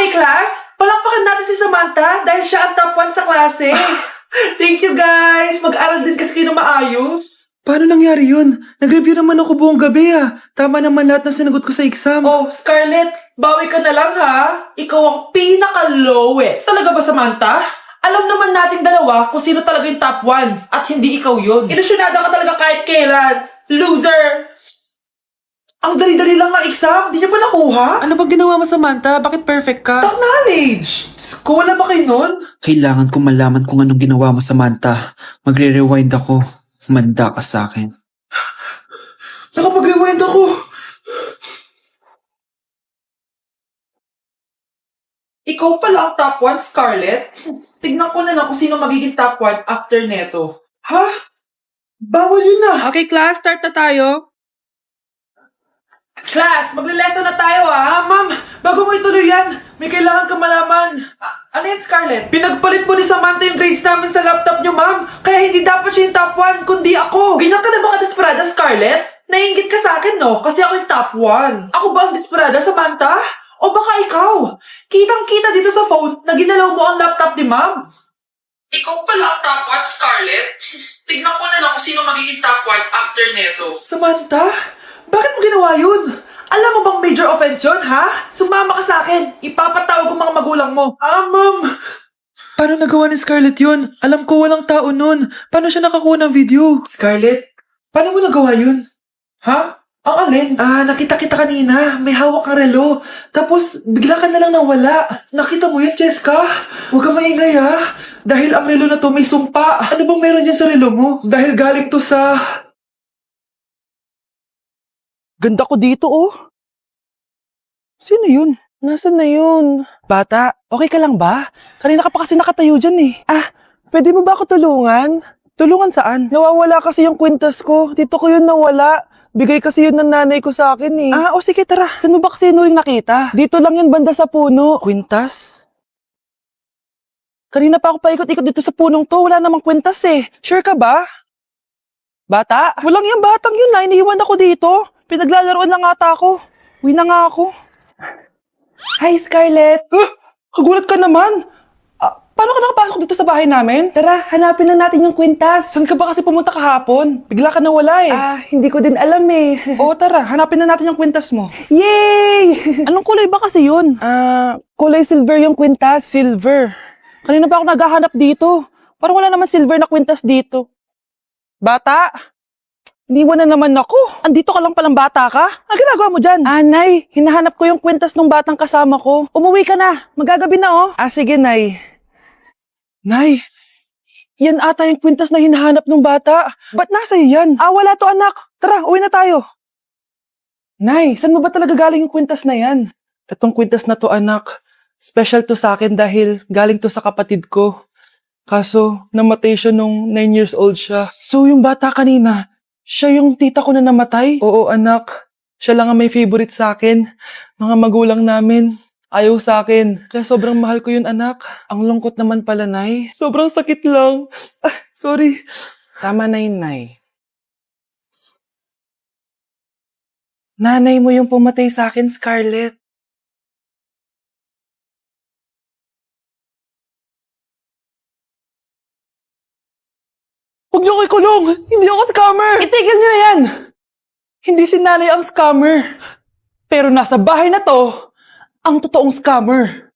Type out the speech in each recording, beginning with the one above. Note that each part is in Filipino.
Okay, class? Palakpakan natin si Samantha dahil siya ang top 1 sa klase. Thank you, guys! Mag-aral din kasi kayo na maayos. Paano nangyari yun? Nag-review naman ako buong gabi Tama naman lahat na sinagot ko sa exam. Oh, Scarlett, bawi ka na lang Ikaw ang pinaka-lowest. Talaga ba, Samantha? Alam naman nating dalawa kung sino talaga yung top 1 at hindi ikaw yun. Ilusyonada ka talaga kahit kailan. Loser! Ang dali-dali lang ng exam, di niya ba nakuha? Ano bang ginawa mo, Samantha? Bakit perfect ka? Stock knowledge! Wala ba kayo nun? Kailangan kong malaman kung anong ginawa mo, Samantha. Magre-rewind ako. Manda ka sa akin. Nakapag-rewind ako! Ikaw pala ang top 1, Scarlett? Tignan ko na lang kung sino magiging top 1 after neto. Ha? Bawal yun na! Okay, class, start na tayo. Class, magle-lesson na tayo ma'am, bago mo ituloy yan, may kailangan ka malaman. Ano yan, Scarlett? Pinagpalit mo ni Samantha yung grades namin sa laptop niyo, ma'am. Kaya hindi dapat siya yung top 1, kundi ako. Ganyan ka na ba ka-desperada, Scarlett? Naiingit ka sa akin, no? Kasi ako yung top 1. Ako ba ang desperada, Samantha? O baka ikaw? Kitang-kita dito sa phone na ginalaw mo ang laptop ni ma'am. Ikaw pala ang top 1, Scarlett? Tignan ko na lang kung sino magiging top 1 after neto. Samantha? Bakit mo ginawa yun? Alam mo bang major offense yun, Sumama ka sa akin. Ipapatawag ko mga magulang mo. Ma'am. Paano nagawa ni Scarlett yun? Alam ko walang tao nun. Paano siya nakakuha ng video? Scarlett, paano mo nagawa yun? Ang alin? Nakita kita kanina. May hawak kang relo. Tapos, bigla ka na lang nawala. Nakita mo yun, Cheska? Huwag kang maingay, Dahil ang relo na to may sumpa. Ano bang meron yan sa relo mo? Dahil galing to sa... Ganda ko dito, oh. Sino yun? Nasaan na yun? Bata, okay ka lang ba? Kanina ka pa kasi nakatayo dyan eh. Pwede mo ba ako tulungan? Tulungan saan? Nawawala kasi yung kwintas ko. Dito ko yun nawala. Bigay kasi yun ng nanay ko sa akin eh. Sige tara. Saan mo ba kasi yun uling nakita? Dito lang yun banda sa puno. Kwintas? Kanina pa ako paikot-ikot dito sa punong to. Wala namang kwintas eh. Sure ka ba? Bata? Walang yung batang yun na. Iniiwan ako dito. Pinaglalaroan lang ata ako. Uwi na nga ako. Hi, Scarlett. Kagulat ka naman. Paano ka nakapasok dito sa bahay namin? Tara, hanapin lang natin yung kwintas. Saan ka ba kasi pumunta kahapon? Bigla ka nawala eh. Hindi ko din alam eh. Oo, tara, hanapin na natin yung kwintas mo. Yay! Anong kulay ba kasi yun? Kulay silver yung kwintas. Silver? Kanina pa ako naghahanap dito. Parang wala naman silver na kwintas dito. Bata? Iniwan na naman ako. Andito ka lang palang bata ka? Ano ginagawa mo dyan? Nay, hinahanap ko yung kwintas ng batang kasama ko. Umuwi ka na. Magagabi na oh. Sige, Nay. Nay, yan ata yung kwintas na hinahanap ng bata. Ba't nasa iyo yan? Wala to anak. Tara, uwi na tayo. Nay, saan mo ba talaga galing yung kwintas na yan? Itong kwintas na to anak, special to sa akin dahil galing to sa kapatid ko. Kaso, namatay siya nung 9 years old siya. So, yung bata kanina, siya yung tita ko na namatay? Oo, anak. Siya lang ang may favorite sa akin. Mga magulang namin, ayaw sa akin. Kaya sobrang mahal ko yun, anak. Ang lungkot naman pala, Nay. Sobrang sakit lang. Sorry. Tama na yun, Nay. Nanay mo yung pumatay sa akin, Scarlett. Huwag niyo ko ikulong! Hindi ako scammer! Itigil niyo na yan! Hindi si nanay ang scammer. Pero nasa bahay na to, ang totoong scammer.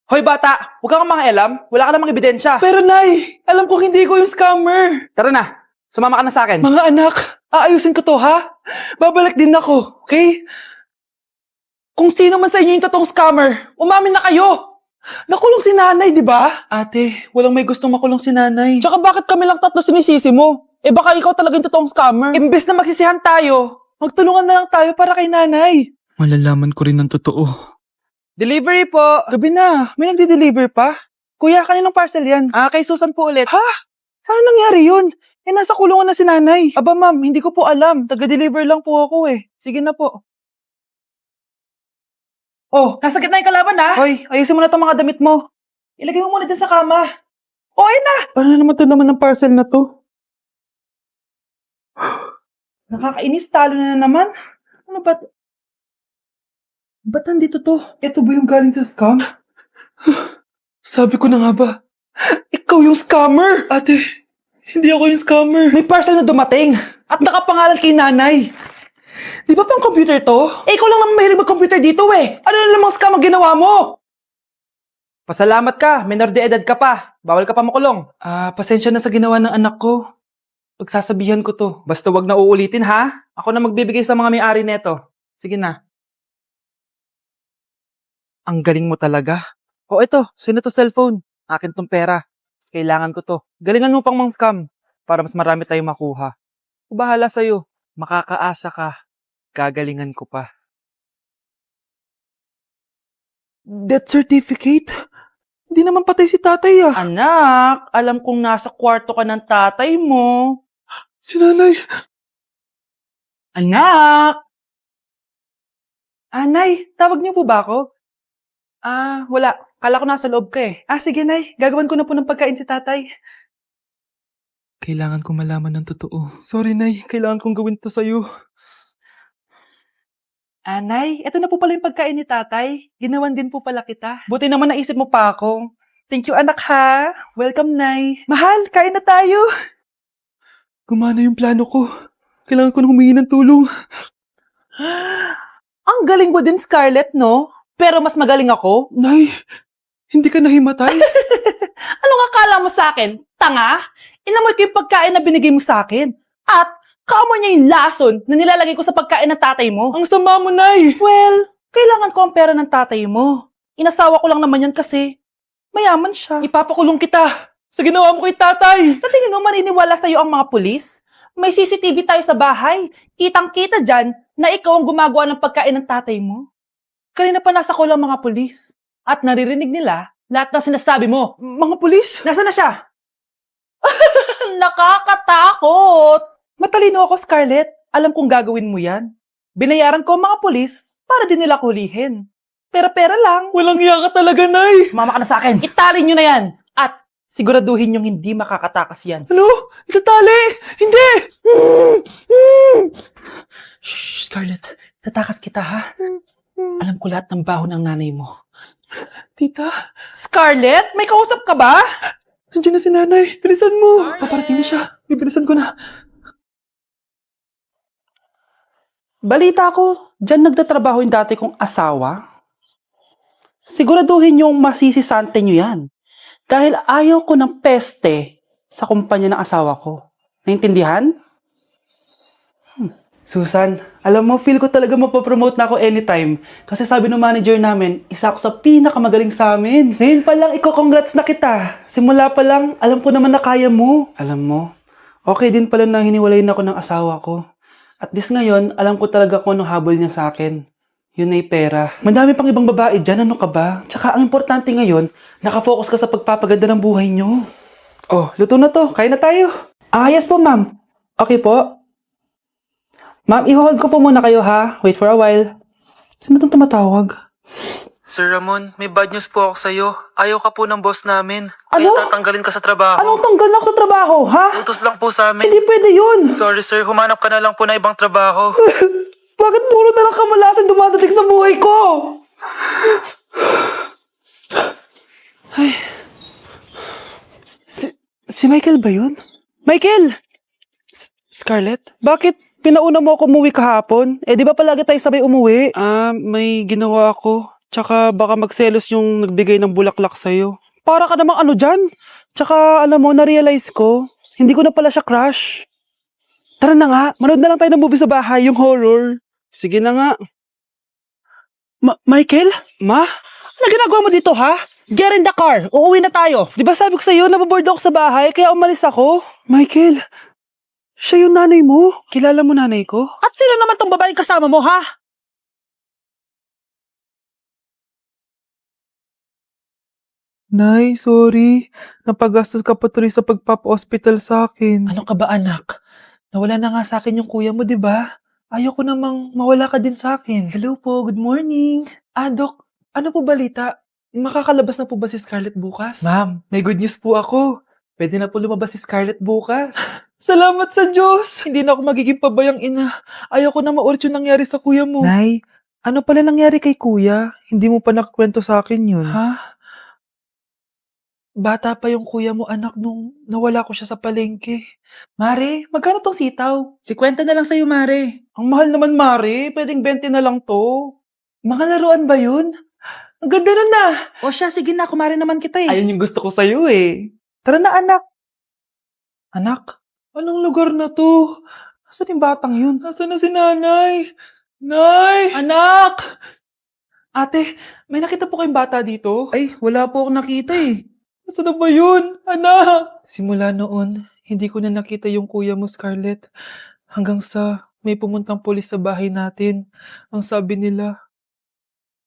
Hoy bata, huwag kang mangialam. Wala ka namang ebidensya. Pero nay, alam kong hindi ko yung scammer. Tara na, sumama ka na sa akin. Mga anak, aayusin ko to ha? Babalik din ako, okay? Kung sino man sa inyo yung totoong scammer, umamin na kayo! Nakulong si nanay, di ba? Ate, walang may gustong makulong si nanay. Tsaka bakit kami lang tatlo sinisisi mo? Baka ikaw talaga yung totoong scammer. Imbes na magsisihan tayo, magtulungan na lang tayo para kay nanay. Malalaman ko rin ang totoo. Delivery po. Gabi na, may nagde-deliver pa? Kuya, kaninong parcel yan? Kay Susan po ulit. Ha? Paano nangyari yun? Nasa kulungan na si nanay. Aba ma'am, hindi ko po alam. Taga-deliver lang po ako eh. Sige na po. Oh, nasa gitna yung kalaban ha? Hoy, ayusin mo na itong mga damit mo. Ilagay mo muna dyan sa kama. Ayun na! Paano naman ito naman ng parcel na to? Nakakainis, talo na naman. Ano ba? Ba't nandito to? Ito ba yung galing sa scam? Sabi ko na nga ba? Ikaw yung scammer! Ate, hindi ako yung scammer. May parcel na dumating at nakapangalan kay nanay. Di ba pang computer to? Eh, ikaw lang naman mahilig mag-computer dito eh. Ano na namang scam ang ginawa mo? Pasalamat ka, minor de edad ka pa. Bawal ka pa makulong. Pasensya na sa ginawa ng anak ko. Pagsasabihan ko to. Basta wag na uulitin ha. Ako na magbibigay sa mga may-ari neto. Sige na. Ang galing mo talaga. O eto, sino to cellphone? Akin tong pera. Mas kailangan ko to. Galingan mo pang mang-scam para mas marami tayong makuha. Bahala sa'yo. Makakaasa ka. Gagalingan ko pa. Death certificate? Hindi naman patay si tatay ah. Anak, alam kong nasa kwarto ka ng tatay mo. Si nanay. Anak! Nay, tawag niyo po ba ako? Wala. Kala ko nasa loob ka eh. Sige, Nay. Gagawan ko na po ng pagkain si tatay. Kailangan ko malaman ng totoo. Sorry, Nay. Kailangan kong gawin to sa'yo. Nay, eto na po pala yung pagkain ni tatay. Ginawan din po pala kita. Buti naman naisip mo pa ako. Thank you, anak ha. Welcome, Nay. Mahal, kain na tayo. Gumana yung plano ko. Kailangan ko na humingi ng tulong. Ang galing mo din, Scarlett, no? Pero mas magaling ako. Nay, hindi ka nahimatay? Anong akala mo sa akin? Tanga? Inamoy ko yung pagkain na binigay mo sa akin. At kaamoy niya yung lason na nilalagay ko sa pagkain ng tatay mo. Ang sama mo, Nay! Well, kailangan ko ang pera ng tatay mo. Inasawa ko lang naman yan kasi mayaman siya. Ipapakulong kita sa ginawa mo kay tatay. Sa tingin mo maniniwala sa'yo ang mga pulis? May CCTV tayo sa bahay. Kitang-kita dyan na ikaw ang gumagawa ng pagkain ng tatay mo. Kanina pa nasa kulang mga pulis. At naririnig nila lahat ng sinasabi mo. Mga pulis? Nasaan na siya? Nakakatakot! Matalino ako, Scarlett. Alam kong gagawin mo yan. Binayaran ko ang mga pulis para din nila kulihin. Pera-pera lang. Walang iya ka talaga, Nay! Mama ka na sa akin. Itali nyo na yan. At siguraduhin yung hindi makakatakas yan. Ano? Itatali! Hindi! Shh, Scarlett. Tatakas kita, ha? Alam ko lahat ng baho ng nanay mo. Tita, Scarlett, may kausap ka ba? nandiyan na si nanay. Bilisan mo. Paparating na siya. Bibilisan ko na. Balita ko, dyan nagtatrabaho yung dati kong asawa. Siguraduhin yung masisisante nyo yan. Dahil ayaw ko ng peste sa kumpanya ng asawa ko. Naintindihan? Susan, alam mo, feel ko talaga mapapromote na ako anytime. Kasi sabi ng manager namin, isa ako sa pinakamagaling sa amin. Ngayon pa lang, congrats na kita. Simula pa lang, alam ko naman na kaya mo. Alam mo, okay din pala na hiniwalayin ako ng asawa ko. At this ngayon, alam ko talaga kung anong habol niya sa akin. Yun ay pera. Madami pang ibang babae dyan, ano ka ba? Tsaka ang importante ngayon, nakafocus ka sa pagpapaganda ng buhay nyo. Oh, luto na to. Kain na tayo. Yes po, ma'am. Okay po. Ma'am, i-hold ko po muna kayo ha. Wait for a while. Sino itong tumatawag? Sir Ramon, may bad news po ako sa'yo. Ayaw ka po ng boss namin. Ano? Kaya tatanggalin ka sa trabaho. Anong tanggal na ako sa trabaho, ha? Utos lang po sa amin. Hindi pwede yun. Sorry sir, humanap ka na lang po na ibang trabaho. Bakit puro na lang kamalasan dumadating sa buhay ko? Ay. Si Michael ba yun? Michael! Scarlett, bakit pinauna mo ako umuwi kahapon? Di ba palagi tayo sabay umuwi? May ginawa ako. Tsaka baka magselos yung nagbigay ng bulaklak sa'yo. Para ka namang ano dyan? Tsaka alam mo, na-realize ko, hindi ko na pala siya crush. Tara na nga, manood na lang tayo ng movie sa bahay, yung horror. Sige na nga. Michael? Ma? Ano ginagawa mo dito, ha? Get in the car, uuwi na tayo. Di ba sabi ko sa'yo, nababoard ako sa bahay, kaya umalis ako? Michael, siya yung nanay mo? Kilala mo nanay ko? At sino naman tong babaeng kasama mo, ha? Nay, sorry. Napagastos ka pa tuloy sa pagpapa-hospital sa akin. Ano ka ba, anak? Nawala na nga sa akin yung kuya mo, di ba? Ayoko namang mawala ka din sa akin. Hello po, good morning. Dok, ano po balita? Makakalabas na po ba si Scarlett bukas? Ma'am, may good news po ako. Pwede na po lumabas si Scarlett bukas. Salamat sa Diyos! Hindi na ako magiging pabayang ina. Ayoko na maulit yung nangyari sa kuya mo. Nay, Ano pala nangyari kay kuya? Hindi mo pa nakakwento sa akin yun. Ha? Bata pa yung kuya mo, anak, nung nawala ko siya sa palengke. Mare, magkano tong sitaw? 50 na lang sa'yo, Mare. Ang mahal naman, Mare. Pwedeng 20 na lang to. Mga laruan ba yun? Ang ganda nun na. O siya, sige na, kumare naman kita eh. Ayun yung gusto ko sa'yo eh. Tara na, anak. Anak? Anong lugar na to? Nasaan yung batang yun? Nasaan na si nanay? Nay! Anak! Ate, may nakita po kayong bata dito? Ay, wala po akong nakita eh. Nasaan na ba yun? Anak! Simula noon, hindi ko na nakita yung kuya mo, Scarlett. Hanggang sa may pumuntang pulis sa bahay natin. Ang sabi nila,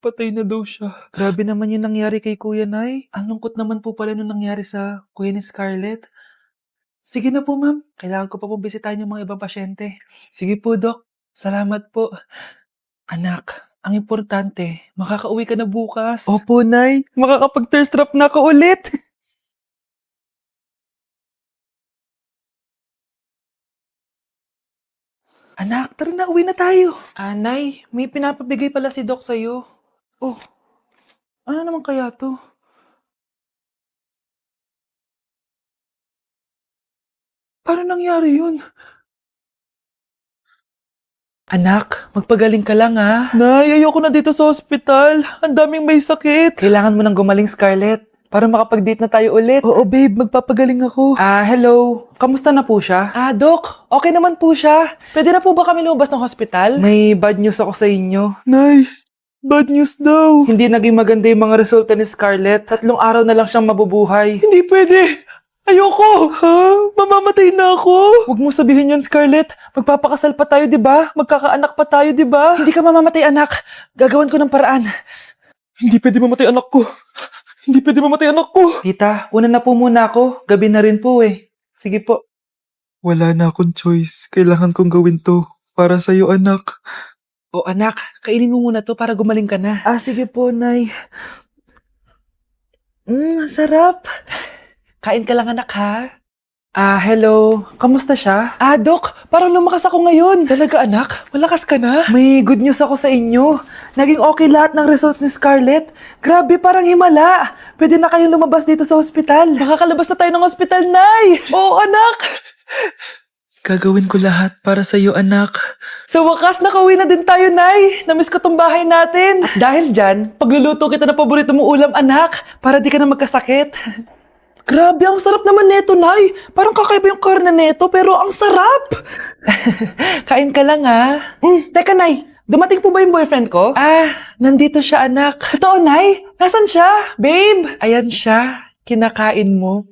patay na daw siya. Grabe naman yung nangyari kay Kuya Nay. Ang lungkot naman po pala nung nangyari sa kuya ni Scarlett. Sige na po, ma'am. Kailangan ko pa po bisitahin yung mga ibang pasyente. Sige po, Dok. Salamat po. Anak, ang importante, makakauwi ka na bukas. Opo, Nay. Makakapag-thirst trap na ako ulit. Anak, tara na, uwi na tayo. Nay, may pinapabigay pala si Doc sa'yo. Oh, ano naman kaya to? Paano nangyari yun? Anak, magpagaling ka lang ha. Nay, ayoko na dito sa ospital. Ang daming may sakit. Kailangan mo nang gumaling, Scarlett, para makapag-date na tayo ulit. Oo, babe, magpapagaling ako. Hello. Kamusta na po siya? Doc, okay naman po siya. Pwede na po ba kami lumabas ng hospital? May bad news ako sa inyo. Nay, bad news daw. Hindi naging maganda yung mga resulta ni Scarlett. 3 araw na lang siyang mabubuhay. Hindi pwede. Ayoko! Ha? Mamamatay na ako? Huwag mo sabihin yun, Scarlett. Magpapakasal pa tayo, di ba? Magkakaanak pa tayo, di ba? Hindi ka mamamatay, anak. Gagawan ko ng paraan. Hindi pwede mamatay anak ko. Hindi pwede mamatay anak ko. Tita, una na po muna ako. Gabi na rin po eh. Sige po. Wala na akong choice. Kailangan kong gawin to. Para sa'yo, anak. O anak, kainin mo muna to para gumaling ka na. Sige po, Nay. Sarap. Kain ka lang, anak, ha? Hello. Kamusta siya? Dok, parang lumakas ako ngayon. Talaga, anak? Malakas ka na? May good news ako sa inyo. Naging okay lahat ng results ni Scarlett. Grabe, parang himala. Pwede na kayong lumabas dito sa ospital. Makakalabas na tayo ng ospital, Nay! Oo, anak! Gagawin ko lahat para sa'yo, anak. Sa wakas, nakauwi na din tayo, Nay. Namiss ko tong bahay natin. At dahil dyan, pagluluto kita ng paborito mong ulam, anak, para di ka na magkasakit. Grabe, ang sarap naman neto, Nay. Parang kakaiba yung karne neto, pero ang sarap. Kain ka lang, ha? Teka, Nay. Dumating po ba yung boyfriend ko? Nandito siya, anak. Totoo, Nay? Nasaan siya? Babe? Ayan siya. Kinakain mo.